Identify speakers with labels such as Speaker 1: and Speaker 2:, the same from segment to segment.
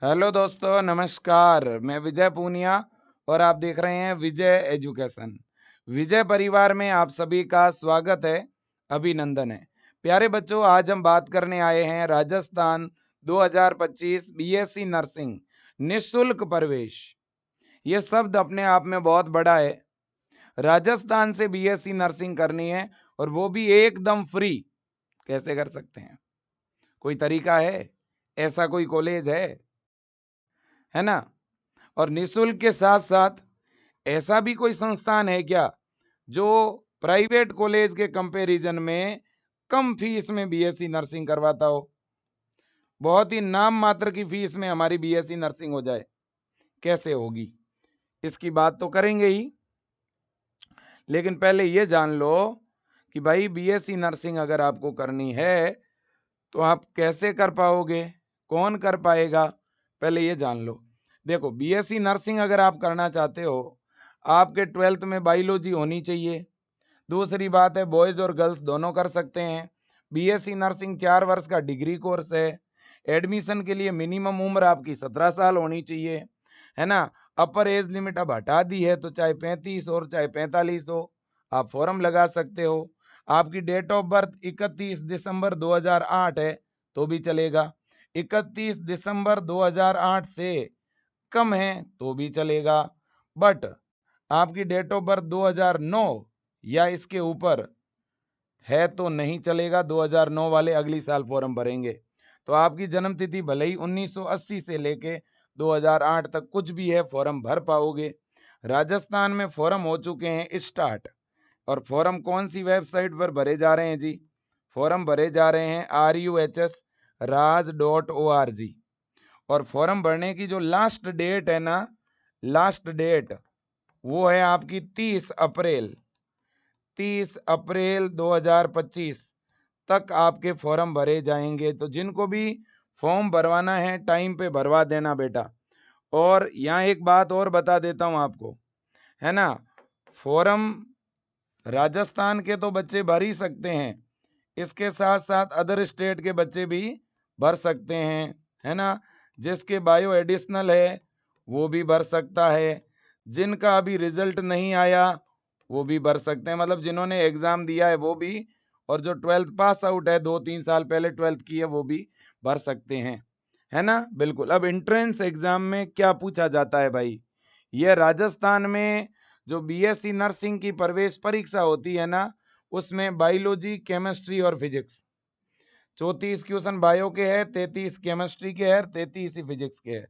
Speaker 1: Hello दोस्तों, नमस्कार। मैं विजय पूनिया और आप देख रहे हैं विजय एजुकेशन। विजय परिवार में आप सभी का स्वागत है, अभिनंदन है। प्यारे बच्चों, आज हम बात करने आए हैं राजस्थान 2025 बीएससी नर्सिंग निशुल्क प्रवेश। ये शब्द अपने आप में बहुत बड़ा है। राजस्थान से बीएससी नर्सिंग करनी है और वो भी एकदम फ्री। कैसे कर सकते हैं? कोई तरीका है? ऐसा कोई कॉलेज है ना? और निशुल्क के साथ साथ ऐसा भी कोई संस्थान है क्या जो प्राइवेट कॉलेज के कंपैरिजन में कम फीस में बीएससी नर्सिंग करवाता हो? बहुत ही नाम मात्र की फीस में हमारी बीएससी नर्सिंग हो जाए। कैसे होगी? इसकी बात तो करेंगे ही, लेकिन पहले ये जान लो कि भाई बीएससी नर्सिंग अगर आपको करनी है तो आप कैसे कर पाओगे, कौन कर पाएगा, पहले ये जान लो। देखो, बीएससी नर्सिंग अगर आप करना चाहते हो, आपके 12th में बायोलॉजी होनी चाहिए। दूसरी बात है, बॉयज और गर्ल्स दोनों कर सकते हैं। बीएससी नर्सिंग 4 वर्ष का डिग्री कोर्स है। एडमिशन के लिए मिनिमम उम्र आपकी 17 साल होनी चाहिए, है ना? अपर एज लिमिट अब हटा दी है, तो चाहे 35 और चाहे 45 हो, आप फॉर्म लगा सकते हो। आपकी डेट ऑफ बर्थ 31 दिसंबर 2008 है तो भी चलेगा। 31 दिसंबर 2008 से कम है तो भी चलेगा। बट आपकी डेट ऑफ बर्थ 2009 या इसके ऊपर है तो नहीं चलेगा। 2009 वाले अगली साल फॉर्म भरेंगे। तो आपकी जन्म तिथि भले ही 1980 से लेके 2008 तक कुछ भी है, फॉर्म भर पाओगे। राजस्थान में फॉर्म हो चुके हैं स्टार्ट। और फॉर्म कौन सी वेबसाइट पर भरे जा रहे हैं जी? फॉर्म भरे जा रहे हैं RUHS-raj.org। और फॉर्म भरने की जो लास्ट डेट है ना, लास्ट डेट वो है आपकी 30 अप्रैल 2025 तक आपके फॉर्म भरे जाएंगे। तो जिनको भी फॉर्म भरवाना है टाइम पे भरवा देना बेटा। और यहाँ एक बात और बता देता हूँ आपको, है ना? फॉर्म राजस्थान के तो बच्चे भर ही सकते हैं, इसके साथ साथ अदर स्टेट के बच्चे भी भर सकते हैं, है ना? जिसके बायो एडिशनल है वो भी भर सकता है। जिनका अभी रिजल्ट नहीं आया वो भी भर सकते हैं, मतलब जिन्होंने एग्जाम दिया है वो भी। और जो 12th पास आउट है, 2-3 साल पहले 12th की है, वो भी भर सकते हैं, है ना? बिल्कुल। अब एंट्रेंस एग्जाम में क्या पूछा जाता है भाई? ये राजस्थान में जो बीएससी नर्सिंग की प्रवेश परीक्षा होती है ना, उसमें बायोलॉजी, केमिस्ट्री और फिजिक्स 34 क्वेश्चन बायो के हैं, 33 केमिस्ट्री के हैं, 33 ही फिजिक्स के हैं।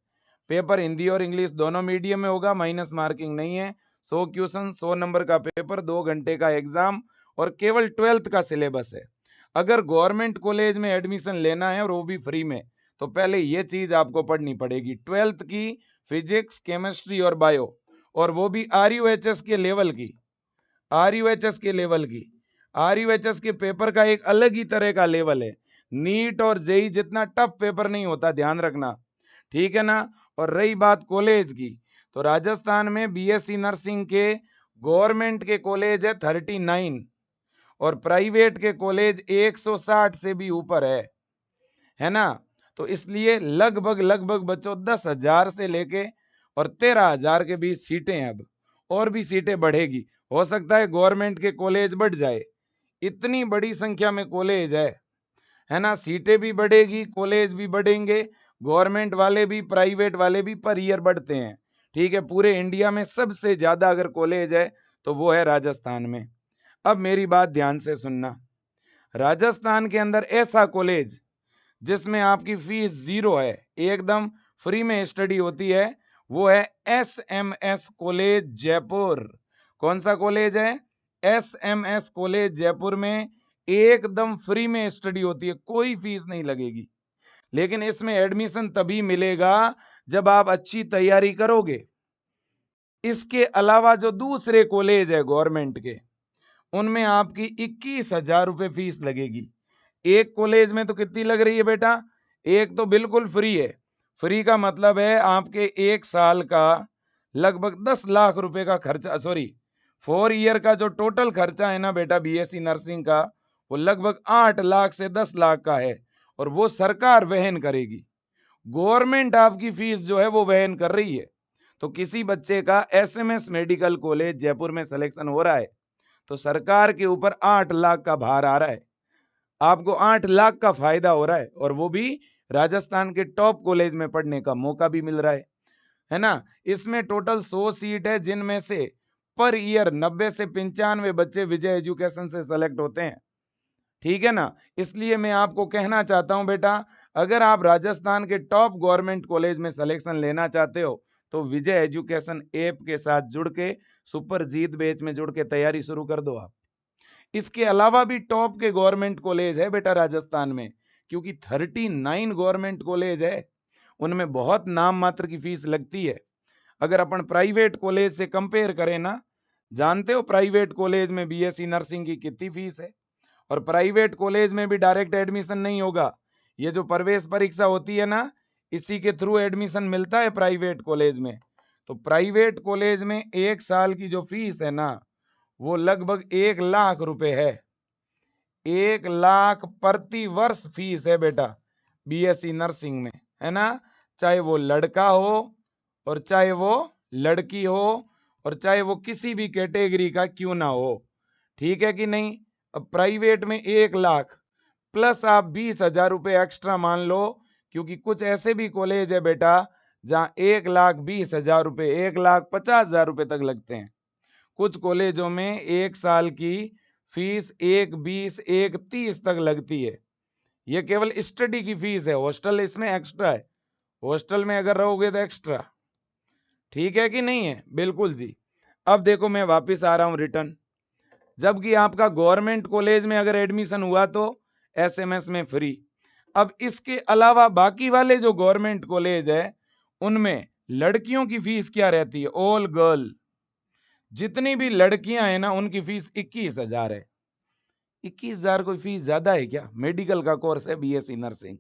Speaker 1: पेपर हिंदी और इंग्लिश दोनों मीडियम में होगा, माइनस मार्किंग नहीं है। 100 क्वेश्चन, 100 नंबर का पेपर, 2 घंटे का एग्जाम और केवल 12th का सिलेबस है। अगर गवर्नमेंट कॉलेज में एडमिशन लेना है और वो भी फ्री में, तो पहले ये चीज आपको पढ़नी पड़ेगी, 12th की फिजिक्स, केमिस्ट्री और बायो। और वो भी RUHS के लेवल की। RUHS के लेवल की। RUHS के पेपर का एक अलग ही तरह का लेवल है। नीट और जेई जितना टफ पेपर नहीं होता, ध्यान रखना, ठीक है ना? और रही बात कॉलेज की, तो राजस्थान में बीएससी नर्सिंग के गवर्नमेंट के कॉलेज है 39 और प्राइवेट के कॉलेज 160 से भी ऊपर है ना? तो इसलिए लगभग लगभग बच्चों 10,000 से लेके और 13,000 के बीच सीटें हैं अब। और भी सीटें बढ़ेगी, हो सकता है गवर्नमेंट के कॉलेज बढ़ जाए। इतनी बड़ी संख्या में कॉलेज है ना? सीटें भी बढ़ेगी, कॉलेज भी बढ़ेंगे, गवर्नमेंट वाले भी, प्राइवेट वाले भी पर ईयर बढ़ते हैं, ठीक है? पूरे इंडिया में सबसे ज्यादा अगर कॉलेज है तो वो है राजस्थान में। अब मेरी बात ध्यान से सुनना। राजस्थान के अंदर ऐसा कॉलेज जिसमें आपकी फीस 0 है, एकदम फ्री में स्टडी होती है, वो है SMS कॉलेज जयपुर। कौन सा कॉलेज है? SMS कॉलेज जयपुर में एकदम फ्री में स्टडी होती है, कोई फीस नहीं लगेगी। लेकिन इसमें एडमिशन तभी मिलेगा जब आप अच्छी तैयारी करोगे। इसके अलावा जो दूसरे कॉलेज है गवर्नमेंट के, उनमें आपकी 21,000 रुपये फीस लगेगी। एक कॉलेज में तो कितनी लग रही है बेटा? एक तो बिल्कुल फ्री है। फ्री का मतलब है आपके 1 साल का लगभग 10 लाख रुपए का खर्चा, सॉरी 4 ईयर का जो टोटल खर्चा है ना बेटा बीएससी नर्सिंग का, वो लगभग 8 लाख से 10 लाख का है और वो सरकार वहन करेगी। गवर्नमेंट आपकी फीस जो है वो वहन कर रही है। तो किसी बच्चे का एसएमएस मेडिकल कॉलेज जयपुर में सिलेक्शन हो रहा है तो सरकार के ऊपर 8 लाख का भार आ रहा है, आपको 8 लाख का फायदा हो रहा है, और वो भी राजस्थान के टॉप कॉलेज में पढ़ने का मौका भी मिल रहा है ना। इसमें टोटल 100 सीट है, जिनमें से पर ईयर 90 से 95 बच्चे विजय एजुकेशन से सेलेक्ट होते हैं, ठीक है ना। इसलिए मैं आपको कहना चाहता हूं बेटा, अगर आप राजस्थान के टॉप गवर्नमेंट कॉलेज में सिलेक्शन लेना चाहते हो तो विजय एजुकेशन ऐप के साथ जुड़ के सुपर जीत बैच में जुड़ के तैयारी शुरू कर दो आप। इसके अलावा भी टॉप के गवर्नमेंट कॉलेज है बेटा राजस्थान में, क्योंकि 39 गवर्नमेंट कॉलेज है, उनमें बहुत नाम मात्र की फीस लगती है। अगर अपन प्राइवेट कॉलेज से कंपेयर करें ना, जानते हो प्राइवेट कॉलेज में बीएससी नर्सिंग की कितनी फीस है, और प्राइवेट कॉलेज में भी डायरेक्ट एडमिशन नहीं होगा, ये जो प्रवेश परीक्षा होती है ना, इसी के थ्रू एडमिशन मिलता है प्राइवेट कॉलेज में। तो प्राइवेट कॉलेज में 1 साल की जो फीस है ना, वो लगभग 1 लाख रुपए है। 1 लाख प्रति वर्ष फीस है बेटा बीएससी नर्सिंग में, है ना। चाहे वो लड़का हो और चाहे वो लड़की हो और चाहे वो किसी भी कैटेगरी का क्यों ना हो, ठीक है कि नहीं। अब प्राइवेट में 1 लाख प्लस आप 20,000 रुपये एक्स्ट्रा मान लो, क्योंकि कुछ ऐसे भी कॉलेज है बेटा जहां 1,20,000 रुपये 1,50,000 रुपये तक लगते हैं। कुछ कॉलेजों में 1 साल की फीस 1,20 1,30 तक लगती है। ये केवल स्टडी की फीस है, हॉस्टल इसमें एक्स्ट्रा है, हॉस्टल में अगर रहोगे तो एक्स्ट्रा, ठीक है कि नहीं है। बिल्कुल जी। अब देखो मैं वापस आ रहा हूं रिटर्न, जबकि आपका गवर्नमेंट कॉलेज में अगर एडमिशन हुआ तो एसएमएस में फ्री। अब इसके अलावा बाकी वाले जो गवर्नमेंट कॉलेज है उनमें लड़कियों की फीस क्या रहती है, ऑल गर्ल, जितनी भी लड़कियां हैं ना उनकी फीस 21,000 है। 21,000 कोई फीस ज्यादा है क्या? मेडिकल का कोर्स है BSc nursing,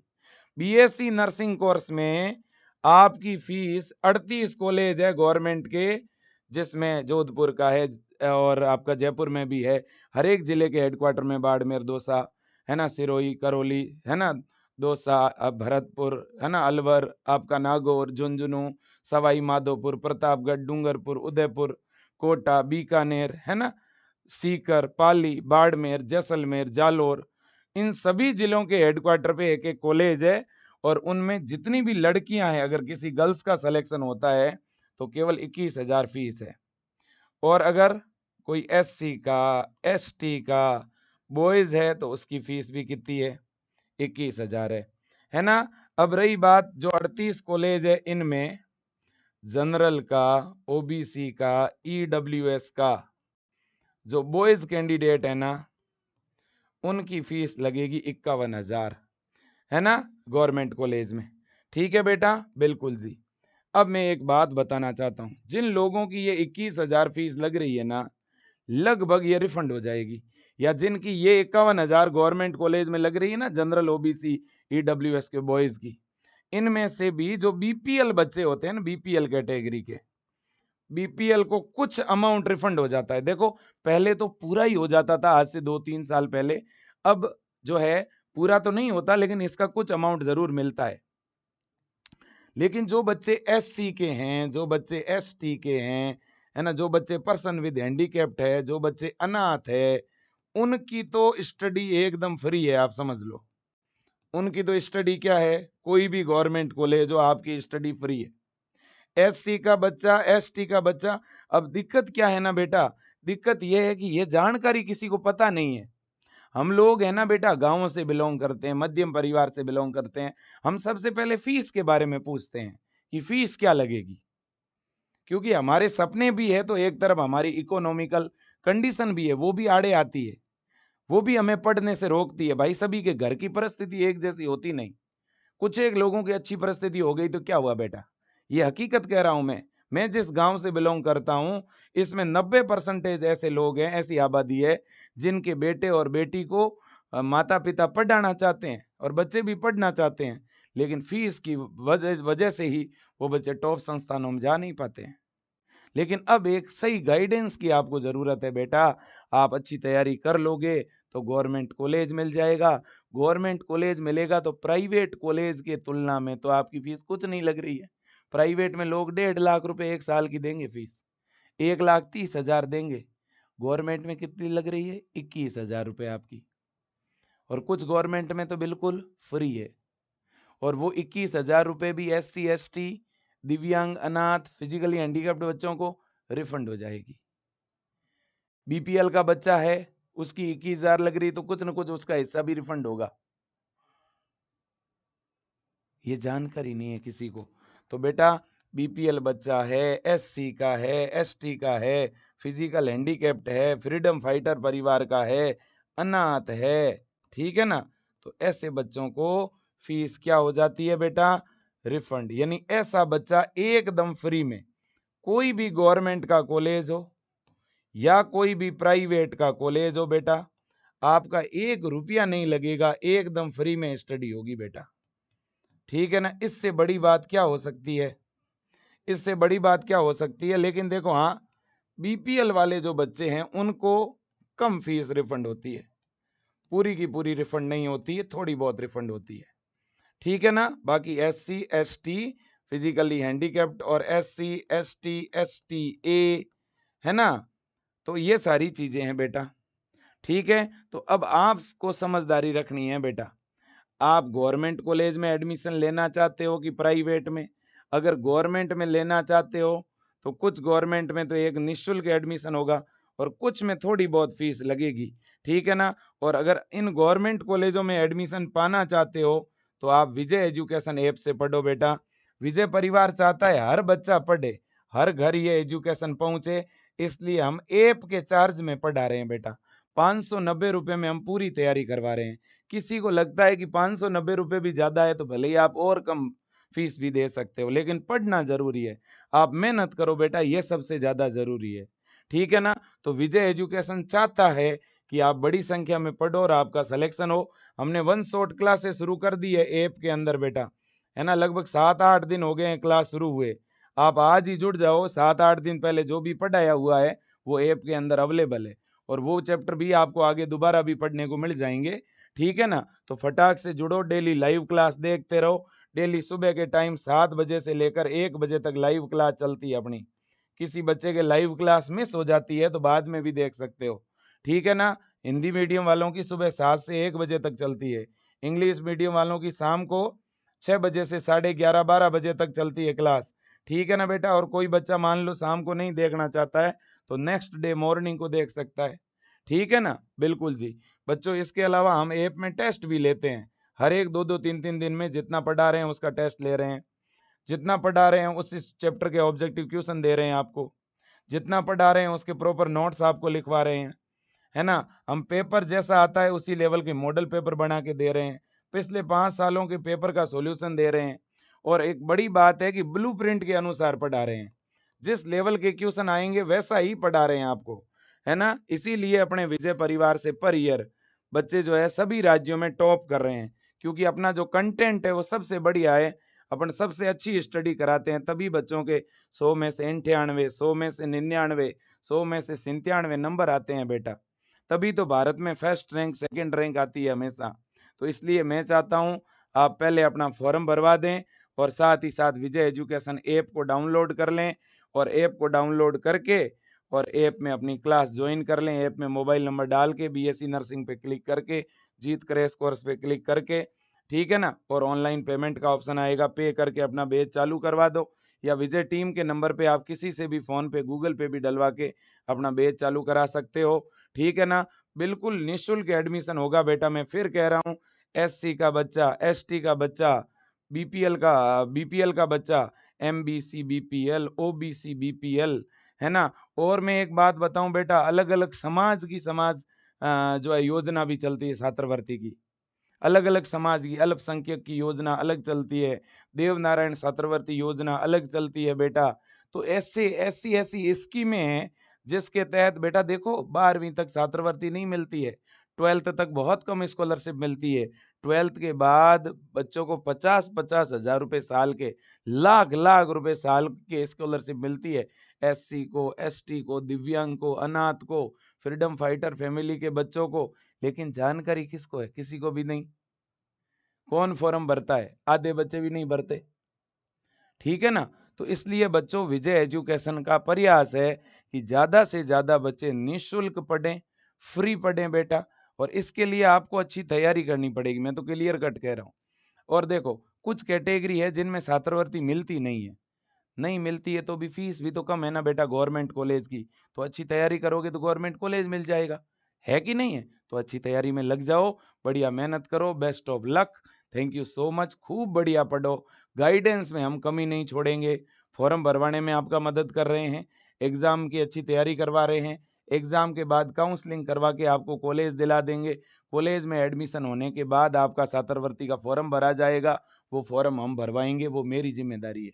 Speaker 1: BSc nursing course में आपकी फीस 38 कॉलेज है गवर्नमेंट के, जिसमें जोधपुर का है और आपका जयपुर में भी है, हर एक जिले के हेडक्वार्टर में बाड़मेर, दौसा, है ना, सिरोही, करौली, है ना, दौसा, भरतपुर, है ना, अलवर, आपका नागौर, झुंझुनू, सवाई माधोपुर, प्रतापगढ़, डूंगरपुर, उदयपुर, कोटा, बीकानेर, है ना, सीकर, पाली, बाड़मेर, जैसलमेर, जालोर, इन सभी जिलों के हेडक्वार्टर पे एक एक कॉलेज है, और उनमें जितनी भी लड़कियां हैं, अगर किसी गर्ल्स का सिलेक्शन होता है तो केवल 21,000 फीस है। और अगर कोई एससी का, एसटी का, बॉयज है तो उसकी फीस भी कितनी है, 21,000 है ना। अब रही बात जो 38 कॉलेज है, इनमें जनरल का, ओबीसी का, ईडब्ल्यूएस का जो बॉयज कैंडिडेट है ना, उनकी फीस लगेगी 51,000, है ना, गवर्नमेंट कॉलेज में, ठीक है बेटा। बिल्कुल जी। अब मैं एक बात बताना चाहता हूं, जिन लोगों की ये 21,000 फीस लग रही है ना, लगभग ये रिफंड हो जाएगी, या जिनकी ये 51,000 गवर्नमेंट कॉलेज में लग रही है ना, जनरल, ओबीसी, ईडब्ल्यूएस के बॉयज की, इनमें से भी जो बीपीएल बच्चे होते हैं ना, बीपीएल कैटेगरी के, बीपीएल को कुछ अमाउंट रिफंड हो जाता है। देखो पहले तो पूरा ही हो जाता था, आज से 2-3 साल पहले, अब जो है पूरा तो नहीं होता, लेकिन इसका कुछ अमाउंट जरूर मिलता है। लेकिन जो बच्चे एससी के हैं, जो बच्चे एसटी के हैं, है ना, जो बच्चे पर्सन विद हैंडीकैप्ड है, जो बच्चे अनाथ है, उनकी तो स्टडी एकदम फ्री है, आप समझ लो। उनकी तो स्टडी क्या है, कोई भी गवर्नमेंट कॉलेज हो, आपकी स्टडी फ्री है। एससी का बच्चा, एसटी का बच्चा, अब दिक्कत क्या है ना बेटा, दिक्कत यह है कि यह जानकारी किसी को पता नहीं है। हम लोग है ना बेटा, गांवों से बिलोंग करते हैं, मध्यम परिवार से बिलोंग करते हैं, हम सबसे पहले फीस के बारे में पूछते हैं कि फीस क्या लगेगी, क्योंकि हमारे सपने भी है, तो एक तरफ हमारी इकोनॉमिकल कंडीशन भी है, वो भी आड़े आती है, वो भी हमें पढ़ने से रोकती है। भाई सभी के घर की परिस्थिति एक जैसी होती नहीं, कुछ एक लोगों की अच्छी परिस्थिति हो गई तो क्या हुआ बेटा, ये हकीकत कह रहा हूं मैं जिस गांव से बिलोंग करता हूं, इसमें 90% ऐसे लोग हैं, ऐसी आबादी है जिनके बेटे और बेटी को माता पिता पढ़ाना चाहते हैं, और बच्चे भी पढ़ना चाहते हैं, लेकिन फीस की वजह से ही वो बच्चे टॉप संस्थानों में जा नहीं पाते हैं। लेकिन अब एक सही गाइडेंस की आपको ज़रूरत है बेटा। आप अच्छी तैयारी कर लोगे तो गवर्नमेंट कॉलेज मिल जाएगा। गवर्नमेंट कॉलेज मिलेगा तो प्राइवेट कॉलेज के तुलना में तो आपकी फीस कुछ नहीं लग रही है। प्राइवेट में लोग 1.5 लाख रुपए एक साल की देंगे फीस, 1,30,000 देंगे। गवर्नमेंट में कितनी लग रही है? 21,000 रुपये आपकी। और कुछ गवर्नमेंट में तो बिल्कुल फ्री है। और वो 21,000 रुपये भी SC ST दिव्यांग अनाथ फिजिकली हैंडीकैप्ड बच्चों को रिफंड हो जाएगी। BPL का बच्चा है, उसकी 21,000 लग रही तो कुछ ना कुछ उसका हिस्सा भी रिफंड होगा। ये जानकारी नहीं है किसी को। तो बेटा BPL बच्चा है, SC का है, ST का है, फिजिकल हैंडीकैप्ड है, फ्रीडम फाइटर परिवार का है, अनाथ है, ठीक है ना, तो ऐसे बच्चों को फीस क्या हो जाती है बेटा? रिफंड। यानी ऐसा बच्चा एकदम फ्री में कोई भी गवर्नमेंट का कॉलेज हो या कोई भी प्राइवेट का कॉलेज हो बेटा, आपका 1 रुपया नहीं लगेगा, एकदम फ्री में स्टडी होगी बेटा, ठीक है ना। इससे बड़ी बात क्या हो सकती है? इससे बड़ी बात क्या हो सकती है? लेकिन देखो, हाँ, BPL वाले जो बच्चे हैं उनको कम फीस रिफंड होती है, पूरी की पूरी रिफंड नहीं होती है, थोड़ी बहुत रिफंड होती है, ठीक है ना। बाकी SC ST फिजिकली हैंडीकैप्ड और SC ST STA है ना, तो ये सारी चीजें हैं बेटा, ठीक है। तो अब आपको समझदारी रखनी है बेटा। आप गवर्नमेंट कॉलेज में एडमिशन लेना चाहते हो कि प्राइवेट में? अगर गवर्नमेंट में लेना चाहते हो तो कुछ गवर्नमेंट में तो एक निःशुल्क एडमिशन होगा और कुछ में थोड़ी बहुत फीस लगेगी, ठीक है ना। और अगर इन गवर्नमेंट कॉलेजों में एडमिशन पाना चाहते हो तो आप विजय एजुकेशन ऐप से पढ़ो बेटा। विजय परिवार चाहता है हर बच्चा पढ़े, हर घर ये एजुकेशन पहुंचे, इसलिए हम ऐप के चार्ज में पढ़ा रहे हैं बेटा। 590 रुपये में हम पूरी तैयारी करवा रहे हैं। किसी को लगता है कि 590 रुपये भी ज़्यादा है तो भले ही आप और कम फीस भी दे सकते हो, लेकिन पढ़ना जरूरी है। आप मेहनत करो बेटा, ये सबसे ज़्यादा ज़रूरी है, ठीक है ना। तो विजय एजुकेशन चाहता है कि आप बड़ी संख्या में पढ़ो और आपका सिलेक्शन हो। हमने 1 शॉट क्लासेस शुरू कर दी है ऐप के अंदर बेटा, है ना। लगभग 7-8 दिन हो गए हैं क्लास शुरू हुए। आप आज ही जुड़ जाओ, 7-8 दिन पहले जो भी पढ़ाया हुआ है वो ऐप के अंदर अवेलेबल है, और वो चैप्टर भी आपको आगे दोबारा भी पढ़ने को मिल जाएंगे, ठीक है ना। तो फटाक से जुड़ो, डेली लाइव क्लास देखते रहो। डेली सुबह के टाइम 7 बजे से लेकर 1 बजे तक लाइव क्लास चलती है अपनी। किसी बच्चे के लाइव क्लास मिस हो जाती है तो बाद में भी देख सकते हो, ठीक है ना। हिंदी मीडियम वालों की सुबह 7 से 1 बजे तक चलती है, इंग्लिश मीडियम वालों की शाम को 6 बजे से 11:30-12 बजे तक चलती है क्लास, ठीक है ना बेटा। और कोई बच्चा मान लो शाम को नहीं देखना चाहता है तो नेक्स्ट डे मॉर्निंग को देख सकता है, ठीक है ना। बिल्कुल जी बच्चों, इसके अलावा हम ऐप में टेस्ट भी लेते हैं। हर एक 2-2 3-3 दिन में जितना पढ़ा रहे हैं उसका टेस्ट ले रहे हैं, जितना पढ़ा रहे हैं उस चैप्टर के ऑब्जेक्टिव क्वेश्चन दे रहे हैं आपको, जितना पढ़ा रहे हैं उसके प्रॉपर नोट्स आपको लिखवा रहे हैं, है ना। हम पेपर जैसा आता है उसी लेवल के मॉडल पेपर बना के दे रहे हैं, पिछले 5 सालों के पेपर का सॉल्यूशन दे रहे हैं। और एक बड़ी बात है कि ब्लूप्रिंट के अनुसार पढ़ा रहे हैं, जिस लेवल के क्वेश्चन आएंगे वैसा ही पढ़ा रहे हैं आपको, है ना। इसीलिए अपने विजय परिवार से पर ईयर बच्चे जो है सभी राज्यों में टॉप कर रहे हैं, क्योंकि अपना जो कंटेंट है वो सबसे बढ़िया है। अपन सबसे अच्छी स्टडी कराते हैं, तभी बच्चों के 100 में से 98, 100 में से 99, 100 में से 97 नंबर आते हैं बेटा। तभी तो भारत में फर्स्ट रैंक सेकंड रैंक आती है हमेशा। तो इसलिए मैं चाहता हूं आप पहले अपना फॉर्म भरवा दें और साथ ही साथ विजय एजुकेशन ऐप को डाउनलोड कर लें, और ऐप को डाउनलोड करके और ऐप में अपनी क्लास ज्वाइन कर लें। ऐप में मोबाइल नंबर डाल के BSc नर्सिंग पे क्लिक करके जीत क्रैश कोर्स पे क्लिक करके, ठीक है ना, और ऑनलाइन पेमेंट का ऑप्शन आएगा, पे करके अपना बैच चालू करवा दो। या विजय टीम के नंबर पे आप किसी से भी फ़ोन पे गूगल पे भी डलवा के अपना बैच चालू करा सकते हो, ठीक है ना। बिल्कुल निःशुल्क एडमिशन होगा बेटा, मैं फिर कह रहा हूँ। SC का बच्चा, ST का बच्चा, BPL का बच्चा, MBC BPL OBC BPL, है ना। और मैं एक बात बताऊं बेटा, अलग अलग समाज की जो है योजना भी चलती है छात्रवृत्ति की। अलग अलग समाज की अल्पसंख्यक की योजना अलग चलती है, देवनारायण छात्रवृत्ति योजना अलग चलती है बेटा। तो ऐसे ऐसी ऐसी स्कीमें हैं जिसके तहत बेटा देखो 12वीं तक छात्रवृत्ति नहीं मिलती है, 12th तक बहुत कम स्कॉलरशिप मिलती है। 12th के बाद बच्चों को 50-50 हज़ार रुपये साल के, लाख लाख रुपए साल के स्कॉलरशिप मिलती है। SC को, ST को, दिव्यांग को, अनाथ को, फ्रीडम फाइटर फैमिली के बच्चों को, लेकिन जानकारी किसको है? किसी को भी नहीं। कौन फॉर्म भरता है? आधे बच्चे भी नहीं भरते। ठीक है ना? तो इसलिए बच्चों, विजय एजुकेशन का प्रयास है कि ज़्यादा से ज़्यादा बच्चे निःशुल्क पढ़ें, फ्री पढ़ें बेटा। और इसके लिए आपको अच्छी तैयारी करनी पड़ेगी, मैं तो क्लियर कट कह रहा हूँ। और देखो, कुछ कैटेगरी है जिनमें छात्रवृत्ति मिलती नहीं है। नहीं मिलती है तो भी फीस भी तो कम है ना बेटा गवर्नमेंट कॉलेज की। तो अच्छी तैयारी करोगे तो गवर्नमेंट कॉलेज मिल जाएगा, है कि नहीं है? तो अच्छी तैयारी में लग जाओ, बढ़िया मेहनत करो, best of luck. Thank you so much. खूब बढ़िया पढ़ो, गाइडेंस में हम कमी नहीं छोड़ेंगे। फॉर्म भरवाने में आपका मदद कर रहे हैं, एग्ज़ाम की अच्छी तैयारी करवा रहे हैं, एग्ज़ाम के बाद काउंसलिंग करवा के आपको कॉलेज दिला देंगे। कॉलेज में एडमिशन होने के बाद आपका छात्रवृत्ति का फॉर्म भरा जाएगा, वो फॉर्म हम भरवाएंगे, वो मेरी जिम्मेदारी है।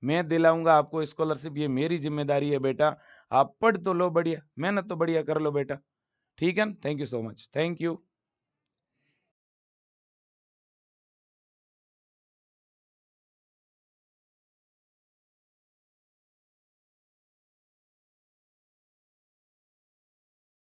Speaker 1: मैं दिलाऊंगा आपको स्कॉलरशिप, ये मेरी जिम्मेदारी है बेटा। आप पढ़ तो लो बढ़िया, मेहनत तो बढ़िया कर लो बेटा। ठीक है ना? Thank you so much. Thank you.